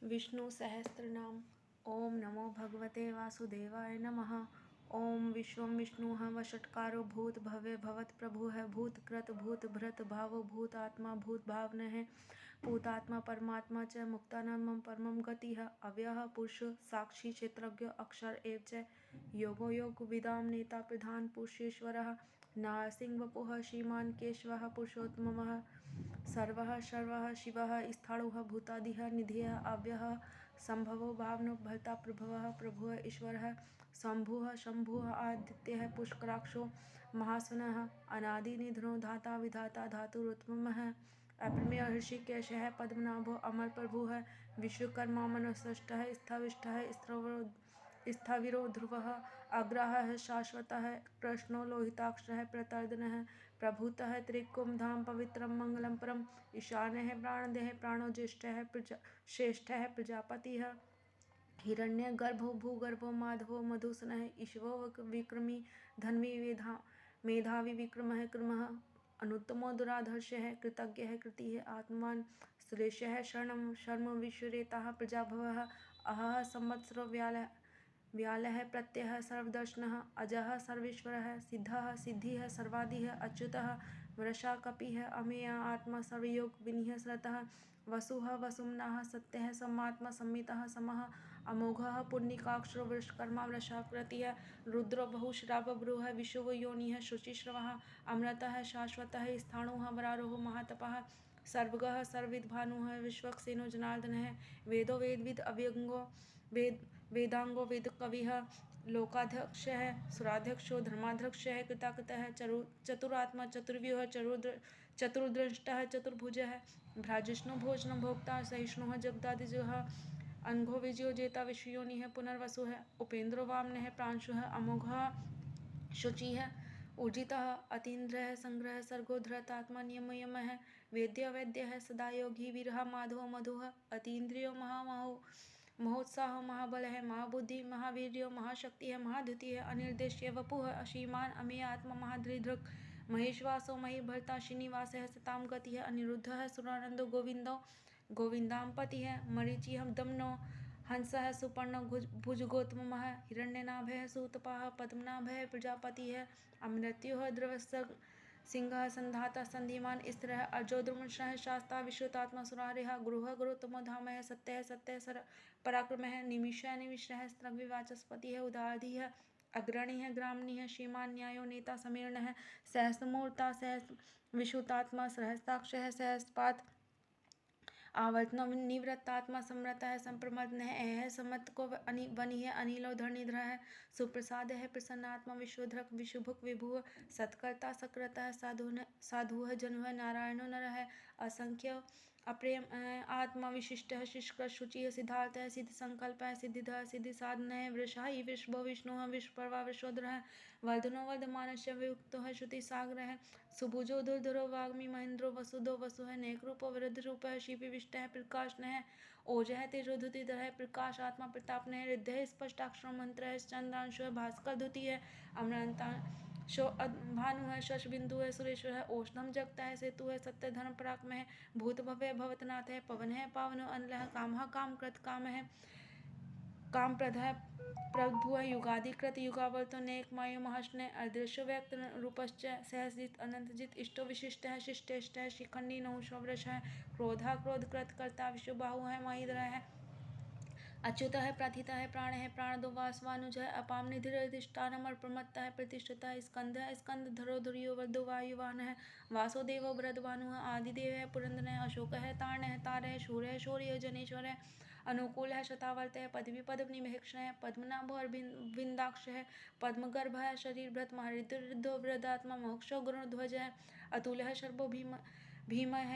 विष्णु सहस्त्रनाम। ओम नमो भगवते वासुदेवाय नमः। ओम विश्वं विष्णुः वषट्कारो भूत भव्य भवत प्रभुः भूत कृत भूत भृत भावो भूत आत्मा भूत भावनः भूतात्मा परमात्मा च मुक्तानां परमं गतिः अव्ययः पुरुष साक्षी क्षेत्रज्ञ अक्षर एव च योगो योगविदां नेता प्रधान पुरुषेश्वरः नारसिंह वपुः श्रीमान् केशवः पुरुषोत्तमः सर्वः सर्वः शिवः स्थाणुः भूतादिः निधिः अव्ययः संभवो भावनो भर्ता प्रभवः प्रभुः ईश्वरः शंभुः शंभुः आदित्यः पुष्कराक्षो महासुनः अनादिनिधनो धाता विधाता धातुरुत्तमः अप्रमेय ऋषिकेशः पद्मनाभो अमर प्रभुः विश्वकर्मा मनोसृष्टः स्थविष्ठः स्थाविरो ध्रुवः अग्रहः शाश्वतः कृष्णो लोहिताक्षः प्रतर्दनः प्रभूतः त्रिकुमधाम पवित्रं मंगलम परम ईशानः प्राणदेह प्राणो ज्येष्ठः श्रेष्ठः प्रजापतिः हिरण्यगर्भो भूगर्भो माधवो मधुसूदनः ईशवो विक्रमी धन्वी मेधावी विक्रमः क्रमः अनुत्तमो दुराधर्षः कृतज्ञः कृतिः आत्मवान् श्रेष्ठः शरणं शर्म विश्वरेताः प्रजाभवः अहः संवत्सरो व्यालः प्रत्ययः सर्वदर्शनः अजः सर्वेश्वरः सिद्धः सिद्धिः सर्वादिः अच्युतः वृषा कपिः अमेय आत्मा सर्वयोग विनिः सरतः वसुः वसुम्नाः सत्यः समात्मा संमितः समः अमोघः पुण्यकाक्षरो वृषकर्मा वृषाकृतिः रुद्रो बहुश्रावबृहः विशुव योनिः शुचिश्रवः अमृतः शाश्वतः स्थाणुः वरारोह महातपः सर्वगः सर्वविद्भानुः विश्वक्सेनो जनार्दनः वेदो वेदविद अव्यंगो वेदांगो वेदकविः लोकाध्यक्षः सुराध्यक्षो धर्माध्यक्षः कृताकृतः चतुरात्मा चतुर्व्यूह चतुर्दृष्टः चतुर्भुजः भ्राजिष्णु भोजनं भोक्ता सहिष्णुः जगदादिजः अनघो विजयो जेता विश्वयोनिः पुनर्वसुः उपेन्द्रो वामनः प्रांशुः अमोघः शुचिः ऊर्जितः अतीन्द्रः संग्रह सर्गो धृतात्मा नियमयमः वेद्य वैद्यः सदा योगी वीरः माधवो मधुः अतीन्द्रियो महोत्साह महाबलः महाबुद्धि महावीर्यो महाशक्ति है महाद्युति है अनिर्देश्य वपुः असीमान अमेय आत्मा महादृढ महेश्वासो महीभर्ता श्रीनिवासः सतां गतिः अनिरुद्धः सुरानंदो गोविंदो गोविंदाम्पति है मरीचि दमनो हंसः सुपर्णो भुजगोत्तमः हिरण्यनाभः सूतपाः पद्मनाभः प्रजापतिः अमृत्युः द्रवस्य सिंह संधाता संधिमान स्त्रियः अर्जोद्रुमशः शास्ता विश्रुतात्मा सुरारिः गुरुः गुरुतमो धामः सत्यः सत्यः सर पराक्रमः निमिषः निमिषः स्त्रग्विवाचस्पतिः उदारधिः अग्रणीः ग्रामणीः श्रीमान न्यायो नेता समीर्णः सहस्रमूर्ता सहस्र विश्रुतात्मा सहस्राक्षः सहस्रपात् आवर्तनो निवृत्तात्मा सम्रतः संप्रमदनः एह सम्मत को वनिः अनिलो धरणिधरः सुप्रसादः प्रसन्नात्मा विश्वधृक् विशुभुक् विभुः सत्कर्ता सकृतः साधुः जनुः नारायणो नरः असंख्य अप्रेम आत्मा विशिष्टः शुष्क शुचिः सिद्धार्थः सिद्ध संकल्पः सिद्धिधः सिद्धि साधनः वृषः विश्व विष्णुः विश्वपर्वा विश्वोदरः वर्धनो वर्धमानस्य वियुक्तः श्रुतिसागरः सुभुजो दुर्धरो वाग्मी महेन्द्रो वसुधो वसुः नेकरूपो विरुद्धरूपः शिपिविष्टः प्रकाशनः ओजः तेजोधुतिधरः प्रकाश आत्मा प्रतापनः रिद्धः स्पष्टाक्षरो मंत्रः चंद्रांशुः भास्कर द्वितीय अमृता शो भानुः शशबिंदुः सुरेश्वरः ओष्णम जगतः सेतुः सत्य धर्म पराक्रमः भूत भव्य भवतनाथः पवनः पावनो अनिलः कामः कामकृत कामः कामप्रदः प्रभुः युगाधिकृत युगावर्तो नेकमायो महाशनः अदृश्य व्यक्त रूपश्च सहस्जित अनंतजित इष्टो विशिष्टः शिष्टेष्टः शिखंडी नहुषो वृषः क्रोधः क्रोधकृत कर्ता विश्वबाहुः महीधरः अच्युतः प्रथितः प्राणः प्राणदो वासवानुजः अपाम निधिरधिष्ठानमर प्रमत्तः प्रतिष्ठितः स्कंदः स्कंदधरो धुर्यो वर्धो वायुवाहनः वासुदेवो वृद्धवानुः आदिदेवः पुरंदरः अशोकः तारणः तारः शूरः शौर्यः जनेश्वरः अनुकूलः शतावर्तः पदवी पद्मनिभेक्षणः पद्मनाभो अरविन्दाक्षः पद्मगर्भः शरीरभृत महरिद्धो वृद्धात्मा मोक्षो गुरुध्वजः अतुलः शर्भो भीमः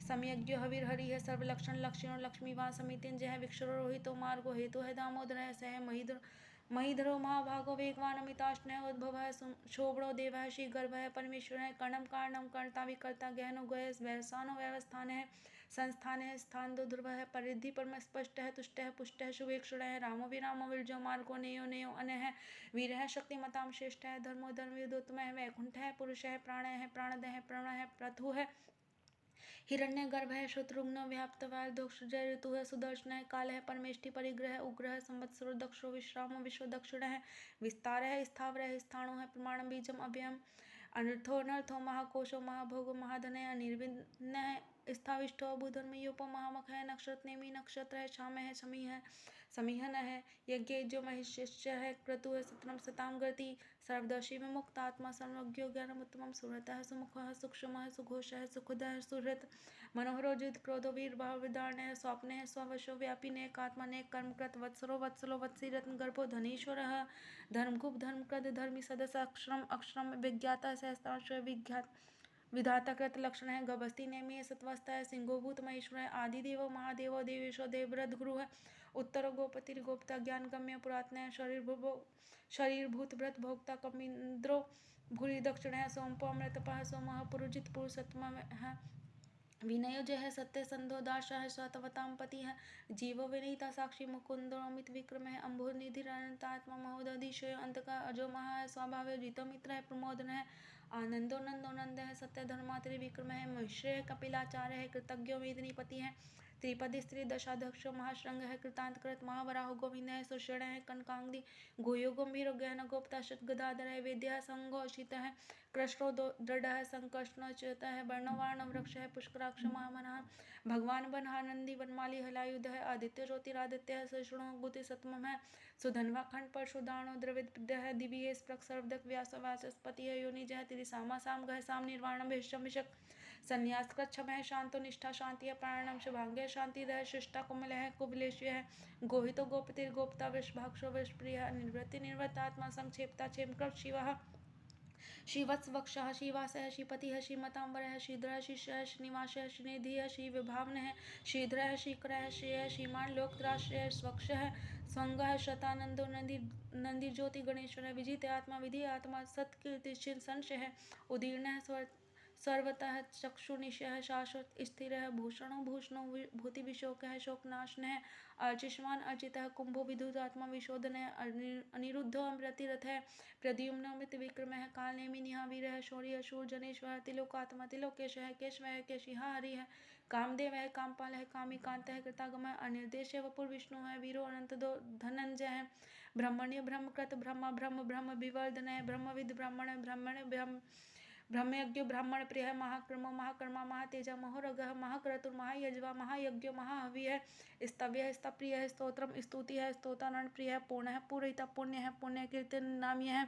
सम्यज्ञो हविर्हरिः सर्वलक्षण लक्षणो लक्ष्मीवान् समितिञ्जयः विक्षरो रोहितो मार्गो हेतुः दामोदरः सह महीधरो महाभागो वेगवान् अमिताश्नः उद्भवः शोभनो देवः श्रीगर्भः परमेश्वरः कर्णं कारणं कर्ता विकर्ता गहनो गयः व्यवसानो व्यवस्थानः संस्थानः स्थानो ध्रुवः परिद्धि परमस्पष्टः तुष्टः पुष्टः शुभेक्षुरः रामो विरामो विरजो मार्गो नेयो नेयो अनः वीरः शक्तिमतां श्रेष्ठः धर्मो धर्मयुधोत्तमः वैकुण्ठः पुरुषः प्राणः प्राणदः प्रणः प्रथुः हिरण्यगर्भ है, शत्रुघ्न व्याप्तवाल, दोक्षजय ऋतु है, सुदर्शन है, काल है, परमेष्टि परिग्रह है, उग्र है, संवत्सरो दक्षो विश्राम विश्व दक्षिण है, विस्तार है, स्थावर है, स्थाणु है, प्रमाणम बीजम अव्ययम, अनर्थो अनर्थो महाकोशो महाभोगो महाधन है, अनिर्विघ्न है, स्थाविष्ठो अभूधर्मयोपो महामख है, नक्षत्र नेमी नक्षत्र है, शाम है, शमी है, समीहन है, यज्ञ जो महिष्य है, क्रतु है, सतनम सताम गति, सर्वदर्शी में मुक्त आत्मा, सर्वज्ञो ज्ञानम उत्तमम, सुरता है, सुमुख है, सूक्ष्म है, सुघोष है, सुखद है, सुहृत, मनोहरोजित क्रोधो वीर भाव विदारण है, स्वप्न है, स्ववशो व्यापी नेक आत्मा नेक कर्मकृत, वत्सरो वत्सलो वत्सी रत्न गर्भो धनीश्वर है, धर्मकुप धर्मकृत धर्मी सदस्य, अक्षरम अक्षरम विज्ञाता सहस्त्रांश विज्ञात विधाता कृत लक्षण है, गभस्ती नेमी है, सत्वस्था है, सिंहोभूत महेश्वर है, आदिदेव महादेव देवेशो देवव्रत गुरु है, उत्तर गोपति गोप्ता ज्ञान गम्य पुरातन है, शरीर भूत व्रत भोक्ता कमिंद्रो भूरी दक्षिण है, सोमपो अमृतपा सोम पुरुजित पुरुषत्म है, विनय जो है, सत्य संधो दाशा है, स्वतवताम पति है, जीव विनीता साक्षी मुकुंद अमित विक्रम है, अम्भो निधि अनंतात्मा महोदधिशय अंत का अजो महा है, स्वभाव जीतो मित्र है, प्रमोदन है, आनंदो नंदो नंद है, सत्य धर्मा त्रिविक्रम है, महेश्वर है, कपिलाचार्य है, कृतज्ञो वेदनीपति है, त्रिपदी स्त्री दशाध्यक्ष महाश्रृंग है, कृतांतकृत महावराह गोविंद है, सुषण है, कनकांगी गोयो गंभीर गहन गोप्ता शत गदाधर है, वेद्या संघोषित है, कृष्णो दृढ़ है, संकष्ण चेता है, वर्णवाण वृक्ष है, पुष्कराक्ष महामना, भगवान बनहानंदी वनमाली हलायुध है, आदित्य ज्योतिरादित्य है, सृष्णो गुति सतमम है, सुधन्वा खंड पर सुदाणो द्रविद है, दिव्य स्प्रक सर्वदक व्यास वाचस्पति है, योनि जय तिरि सामा साम गह साम निर्वाणम भेषम विषक, संन्यास कृच्छम है, शांतो निष्ठा शांति है, प्राणम शुभांग्य शांति है, शिष्टा कुमल है, कुबलेश्य है, गोहितो गोपति गोप्ता वृषभाक्षो वृषप्रिय है, निर्वृत्ति निर्वृत्तात्मा संक्षेपता क्षेमकृत शिव श्रीवत्स वक्षः श्रीवास है, श्रीपति है, श्रीमतांबर है, श्रीधर है, शिष्य है, श्रीनिवास है, श्रीनिधि है, श्री विभावन है, श्रीधर है, श्रीकर है, श्रेय है, श्रीमान लोकत्राश्रय है, स्वक्ष है, स्वंग है, शतानंदो नंदी ज्योति गणेश्वर है, विजित आत्मा विधि आत्मा सत्कीर्ति संशय है, उदीर्ण है, सर्वतः चक्षुनिशय है, शाश्वत स्थिर है, भूषणो भूषणो भूति विशोक है, शोकनाशन है, अर्चिष्मान अर्चित है, कुंभो विद्युत आत्मा विशोधन है, अनिरुद्धो अमृतिरथ है, प्रद्युम्नमित विक्रम है, काल नेमि निहावीर है, शौर्य शूर जनेश्वर तिलोकात्मा तिलोकेश है, केशव है, केशिहा हरि है, कामदेव है, कामपाल है, कामिकांत है, कृतागम है, अनिर्देश है, वपुर विष्णु है, वीरो अनंत दो धनंजय है, ब्रह्मण्य ब्रह्मकृत ब्रह्म ब्रह्म ब्रह्म विवर्धन है, ब्रह्मविद ब्राह्मण ब्रह्मण ब्रह्म ब्रह्मयज्ञ ब्राह्मण प्रिय है, महाक्रम महाकर्मा महातेजा महोरगः महाक्रतुर महायज्वा महायज्ञ महाहवि है, स्तव्य है, स्तप्रिय है, स्तोत्रम स्तुति है, स्तोतानन प्रिय है, पूर्ण है, पूरिता पुण्य है, पुण्य कीर्तन नाम्य है,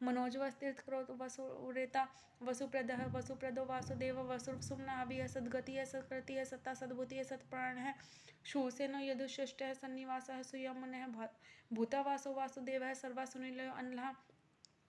मनोजव तीर्थ क्रोध वसुरेता वसुप्रद है, वसुप्रदो वासुदेव वसुर सुमना अभि है, सदगति है, सत्कृति है, सत्ता सद्भुति है, सत्प्राण है, शूसेनो यदुशिष्ट है, सन्निवास है, सुयमन है, भूतावासो वासुदेव है, सर्वा सुनील अनला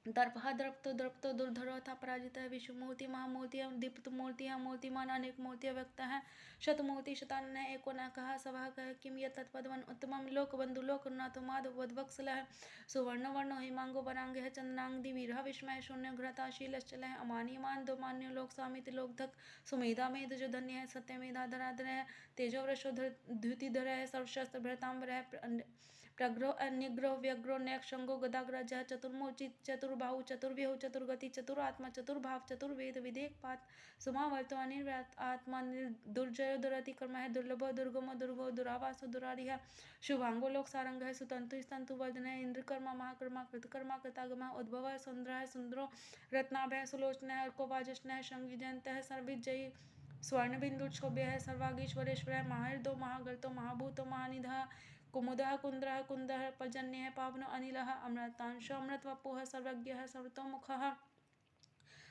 दर्पहा द्रप्तो दुर्धरो था पराजित है, विश्व मूर्ति महामूर्ति दीप्त मूर्ति मूर्तिमान अनेक मूर्तियाँ व्यक्त है, शतमूर्ति शतानन है, एको न कहा सभा कह किम यत तत्पदवन उत्तमम लोक बंधु लोक नाथ माधव वधवत्सल है, सुवर्ण वर्ण हिमांगो वरांग है, चंद्रांग वीरहा विस्मय शून्य घृताशीलश्चल है, अमान्यमान दो मान्य लोक स्वामित लोक धक सुमेधा मेध जो धन्य है, सत्यमेधा धराधर है, तेजो वृषो द्युतिधर है, सर्वशस्त्र भृतांबर है, प्रग्रह अन्यग्रह व्यग्रह नैक्षंगो गदाग्रज चतुर्मूर्ति चतुर्बाहु चतुर्व्यूह चतुर्गति चतुरात्मा चतुर्भाव चतुर्वेद विदेक पात सुमावर्तो अनिर्व्यात आत्मा दुर्जय दुरति कर्म है, दुर्लभो दुर्गमो दुर्गो दुरावासो दुरारिह, शुभांगो लोक सारंग है, सुतंतु स्तंतु वर्धन है, इंद्रकर्मा महाकर्मा कृतकर्मा कृतागम है, उद्भव है, सुंदर है, सुंदरो रत्नाभ है, सुलोचन है, अर्कोवाजन है, शंगी जयंत है, सर्विजयी स्वर्ण बिंदु क्षोभ्य है, सर्वागीश्वरेश्वर है, महाहृदो महागर्तो महाभूतो महानिधा कुमुदः कुंद्रः कुंदः पर्जन्य है, पावन अनिलः अमृतांश अमृत वपुः सर्वज्ञ सर्वतोमुखः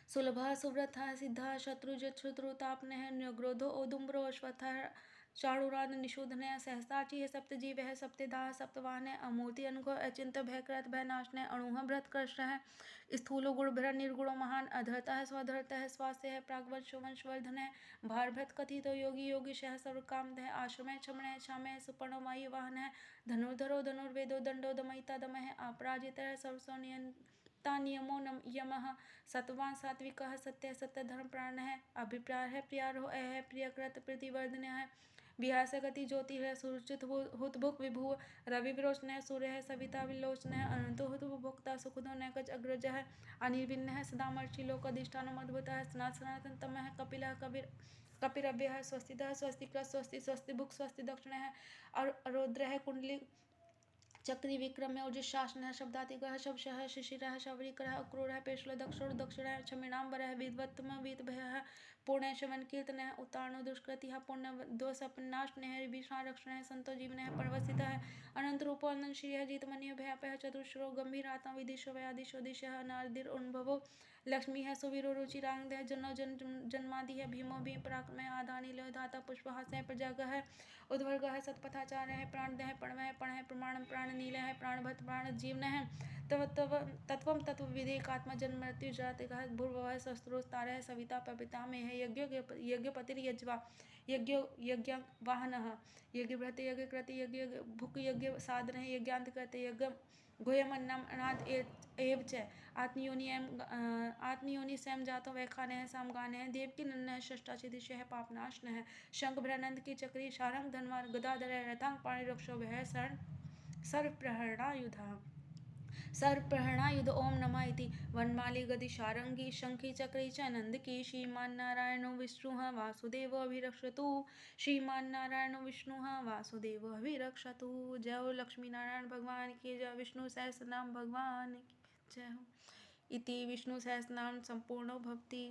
सुलभः सुव्रतः सिद्धः शत्रुजित शत्रुतापन है, न्यग्रोधो ओदुम्बरो अश्वत्थः चाणुरान निशोधन है, सहस्त्राची है, सप्तजीव है, सप्तदाह सप्तवाहन है, अमूर्ति अनघो अचिंत भयकृत भयनाशन है, अणुह भृत कृष्ण है, स्थूलो गुण भ्र निर्गुणो महान अधरता है, स्वधरता है, स्वास्थ्य है, प्रागवंश वंशवर्धन है, भारभृत कथितो योगी योगीश है, सर्वकामद है, आश्रम है, क्षमण है, क्षाम है, सुपर्णो माही वाहन है, धनुर्धरो धनुर्वेदो दंडो दमयिता दम है, अपराजित है, सर्वसो नियमो यमः सत्वान सात्विक सत्य सत्य धर्म प्राण है, अभिप्राय है, प्रियारो है, प्रियकृत प्रतिवर्धन है, विहास गति ज्योति है, सुरुचित हुतभुक विभु रवि विरोचन है, सूर्य है, सविता विलोचन है, अनंत हुत भोक्ता सुखदो नैकच अग्रज है, अनिर्भिन्न है, सदामर्षि लोक अधिष्ठान अद्भुत है, सनातन तम है, कपिल कबीर कपिरव्यः स्वस्तिदः स्वस्तिकृत स्वस्ति स्वस्ति भुक् स्वस्ति दक्षिणः और रौद्रः कुंडली चक्री विक्रम्य ऊर्जिशासनः शब्दातिगः शब्दः शिशिरः शबरीकरः अक्रूरः पेशल दक्षिणः क्षमीणाम्बरः विद्वत्तम वीतभयः पूर्णः शवन कीर्तनः उतारणो दुष्कृतिः पुण्य दोषपन्नाशनः विभीषणरक्षणः संतो जीवनः परवसितः अनंतरूपो अनंतश्रियः जीतमन्यो भयापयः चतुर्श्रो गंभीरात्मा विदिशो व्यादिशो दिशः नारदिर उन्भवो लक्ष्मीः सुवीरो रुचिरांगदः जन्नो जन्मादिः भीमो भीम पराक्रमः आदानी लयो धाता पुष्पहासः प्रजागः उद्वर्गः सत्पथाचार्यः प्राणदः प्रणवः प्रणः प्रमाणं प्राणनीलः प्राणभत् प्राणजीवनः तत्त्वं तत्त्वविदेकात्मा जन्म मृत्यु जातिकः भूर्भुवः शस्त्रोस्तारः सविता पपितामहः यज्ञपतिर्यज्वा यज्ञवाहनः यज्ञभृते यज्ञकृते यज्ञ भुक् यज्ञ साधनः यज्ञान्तकृते यज्ञ गुह्यमन्नम् अनाथ एव च आत्मयोनि स्वयं जातो वैखानः सामगानः देवकीनन्दनः षष्ठाचिदिशः पापनाशनः शंखभ्रानंद की चक्री शारंग धनवार गदाधर रतांग पाणि रक्षो भय सर्वप्रहरणायुध ओम नमः इति वनमाली गदि शारंगी शंखी चक्री च नंदकी श्रीमान्नारायणो विष्णुः वासुदेवोऽभिरक्षतु श्रीमान्नारायणो विष्णुः वासुदेवोऽभिरक्षतु। जय हो लक्ष्मी नारायण भगवान की जय। विष्णु सहस्रनाम भगवान की जय हो। इति विष्णु सहस्रनाम संपूर्णो भवति।